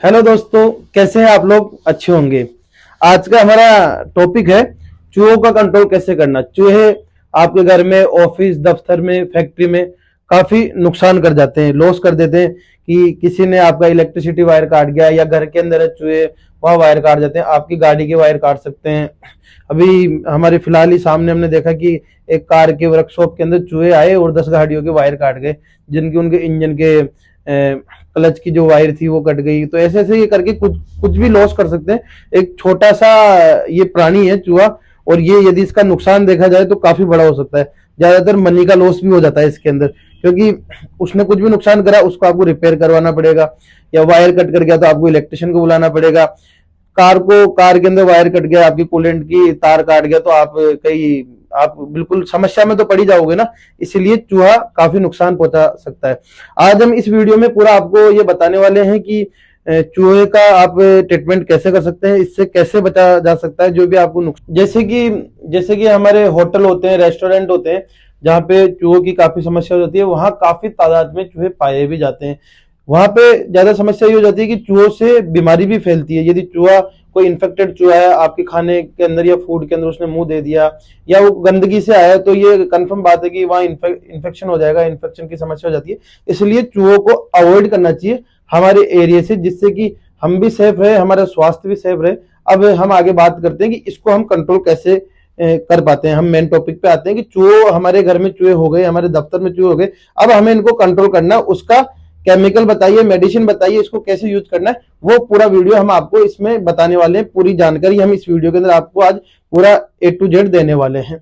Hello दोस्तों, कैसे हैं आप लोग? अच्छे होंगे। आज का हमारा टॉपिक है चूहों का कंट्रोल कैसे करना। चूहे आपके घर में, ऑफिस, दफ्तर में, फैक्ट्री में काफी नुकसान कर जाते हैं, लॉस कर देते हैं कि किसी ने आपका इलेक्ट्रिसिटी वायर काट गया या घर के अंदर है चूहे, वहां वायर काट जाते हैं, आपकी गाड़ी के वायर काट सकते हैं। अभी हमारे फिलहाल ही सामने हमने देखा कि एक कार के वर्कशॉप के अंदर चूहे आए और 10 गाड़ियों के वायर काट गए, जिनके उनके इंजन के क्लच की जो वायर थी वो कट गई। तो ऐसे ऐसे ये करके कुछ कुछ भी लॉस कर सकते हैं। एक छोटा सा ये प्राणी है चूहा, और ये यदि इसका नुकसान देखा जाए तो काफी बड़ा हो सकता है। ज्यादातर मनी का लॉस भी हो जाता है इसके अंदर, क्योंकि उसने कुछ भी नुकसान करा उसको आपको रिपेयर करवाना पड़ेगा, या वायर कट कर गया तो आपको इलेक्ट्रिशियन को बुलाना पड़ेगा। कार के अंदर वायर कट गया, आपकी कूलेंट की तार काट गया, तो आप बिल्कुल समस्या में तो पड़ ही जाओगे ना। इसीलिए चूहा काफी नुकसान पहुंचा सकता है। आज हम इस वीडियो में पूरा आपको ये बताने वाले हैं कि चूहे का आप ट्रीटमेंट कैसे कर सकते हैं, इससे कैसे बचा जा सकता है जो भी आपको नुकसान। जैसे कि हमारे होटल होते हैं, रेस्टोरेंट होते हैं, जहाँ पे चूहों की काफी समस्या होती है, वहां काफी तादाद में चूहे पाए भी जाते हैं। वहां पे ज्यादा समस्या ये हो जाती है कि चूहों से बीमारी भी फैलती है। यदि चूहा, कोई इन्फेक्टेड चूहा है आपके खाने के अंदर या फूड के अंदर, उसने मुंह दे दिया या वो गंदगी से आया, तो ये कंफर्म बात है कि वहाँ इन्फेक्शन हो जाएगा, इन्फेक्शन की समस्या हो जाती है। इसलिए चूहों को अवॉइड करना चाहिए हमारे एरिया से, जिससे कि हम भी सेफ रहे, हमारा स्वास्थ्य भी सेफ रहे। अब हम आगे बात करते हैं कि इसको हम कंट्रोल कैसे कर पाते हैं। हम मेन टॉपिक पे आते हैं कि चूहे, हमारे घर में चूहे हो गए, हमारे दफ्तर में चूहे हो गए, अब हमें इनको कंट्रोल करना, उसका केमिकल बताइए, मेडिसिन बताइए, इसको कैसे यूज करना है, वो पूरा वीडियो हम आपको इसमें बताने वाले हैं। पूरी जानकारी हम इस वीडियो के अंदर आपको आज पूरा A to Z देने वाले हैं।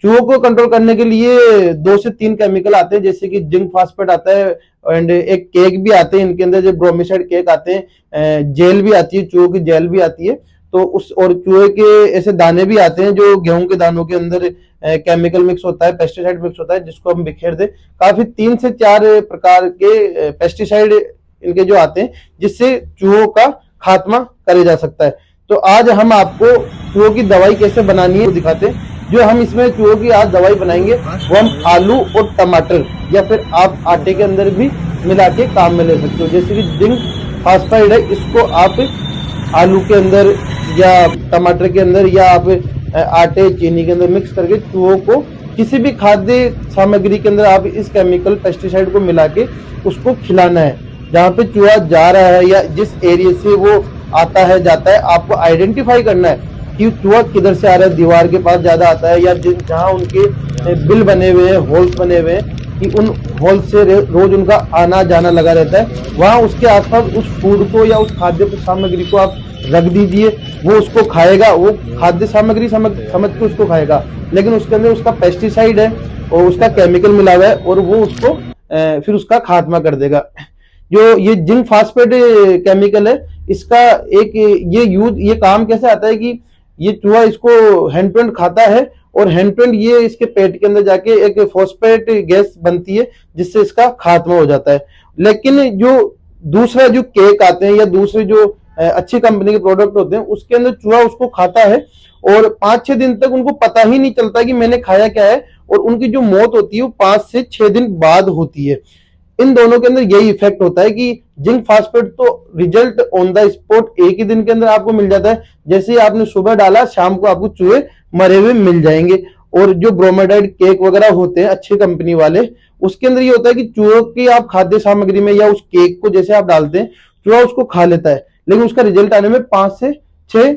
चूहों को कंट्रोल करने के लिए 2 से 3 केमिकल आते हैं, जैसे कि जिंक फास्फेट आता है, एंड एक केक भी आते हैं इनके अंदर, जो ब्रोमीसाइड केक आते हैं, जेल भी आती है, चूहों की जेल भी आती है। तो उस, और चूहे के ऐसे दाने भी आते हैं जो गेहूं के दानों के अंदर केमिकल मिक्स होता है, पेस्टिसाइड मिक्स होता है, जिसको हम बिखेर दे। काफी 3 से 4 प्रकार के पेस्टिसाइड इनके जो आते हैं, जिससे चूहों का खात्मा करे जा सकता है। तो आज हम आपको चूहों की दवाई कैसे बनानी है वो दिखाते हैं। जो हम इसमें चूहों की आज दवाई बनाएंगे वो हम आलू और टमाटर, या फिर आप आटे के अंदर भी मिला के काम में ले सकते हो। जैसे कि जिंक फास्फाइड है, इसको आप आलू के अंदर या टमाटर के अंदर या आप आटे, चीनी के अंदर मिक्स करके चूहों को किसी भी खाद्य सामग्री के अंदर आप इस केमिकल पेस्टिसाइड को मिला के उसको खिलाना है। जहाँ पे चूहा जा रहा है या जिस एरिया से वो आता है जाता है, आपको आइडेंटिफाई करना है कि चूहा किधर से आ रहा है। दीवार के पास ज्यादा आता है, या जहाँ उनके बिल बने हुए हैं, होल्स बने हुए हैं, कि उन होल से रोज उनका आना जाना लगा रहता है, वहां उसके आसपास उस फूड को या उस खाद्य सामग्री को आप रख दीजिए। वो उसको खाएगा, वो खाद्य सामग्री समझ के उसको खाएगा, लेकिन उसके अंदर उसका पेस्टिसाइड है और उसका केमिकल मिला हुआ है, और वो उसको फिर उसका खात्मा कर देगा। जो ये जिंक फास्फेट केमिकल है, इसका एक ये काम कैसे आता है कि ये चूहा इसको हैंड टू हैंड खाता है, और हैंड टू हैंड ये इसके पेट के अंदर जाके एक फॉस्फेट गैस बनती है, जिससे इसका खात्मा हो जाता है। लेकिन जो दूसरा जो केक आते हैं या दूसरे जो अच्छी कंपनी के प्रोडक्ट होते हैं, उसके अंदर चूहा उसको खाता है, और 5-6 दिन तक उनको पता ही नहीं चलता कि मैंने खाया क्या है, और उनकी जो मौत होती है वो 5 से 6 दिन बाद होती है। इन दोनों के अंदर यही इफेक्ट होता है कि जिंक फास्फेट तो रिजल्ट ऑन द स्पॉट एक ही दिन के अंदर आपको मिल जाता है। जैसे ही आपने सुबह डाला, शाम को आपको चूहे मरे हुए मिल जाएंगे। और जो ब्रोमाइड केक वगैरह होते हैं अच्छी कंपनी वाले, उसके अंदर ये होता है कि चूहों की आप खाद्य सामग्री में या उस केक को जैसे आप डालते हैं, चूहा उसको खा लेता है, लेकिन उसका रिजल्ट आने में 5 से 6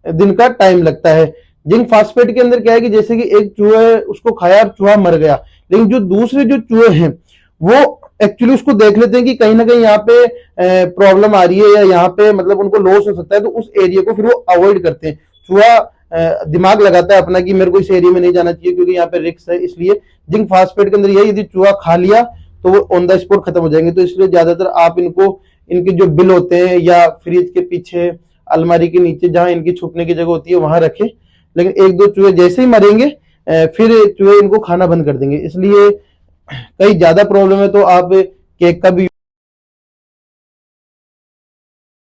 दिन का टाइम लगता है। जिंक फास्फेट के अंदर क्या है कि जैसे कि एक चूहे उसको खाया और चूहा मर गया, लेकिन जो दूसरे जो चूहे हैं वो एक्चुअली उसको देख लेते हैं कि कहीं ना कहीं यहाँ पे प्रॉब्लम आ रही है, या यहाँ पे मतलब उनको लॉस हो सकता है, तो उस एरिया को फिर वो अवॉइड करते हैं। चूहा दिमाग लगाता है अपना कि मेरे को इस एरिया में नहीं जाना चाहिए क्योंकि यहाँ पे रिस्क है। इसलिए जिंक फास्फेट के अंदर यही, यदि चूहा खा लिया तो वो ऑन द स्पॉट खत्म हो जाएंगे। तो इसलिए ज्यादातर आप इनको, इनके जो बिल होते हैं या फ्रिज के पीछे, अलमारी के नीचे, जहां इनकी छुपने की जगह होती है वहां रखें। लेकिन 1-2 चूहे जैसे ही मरेंगे, फिर चूहे इनको खाना बंद कर देंगे। इसलिए कहीं ज्यादा प्रॉब्लम है तो आप केक का भी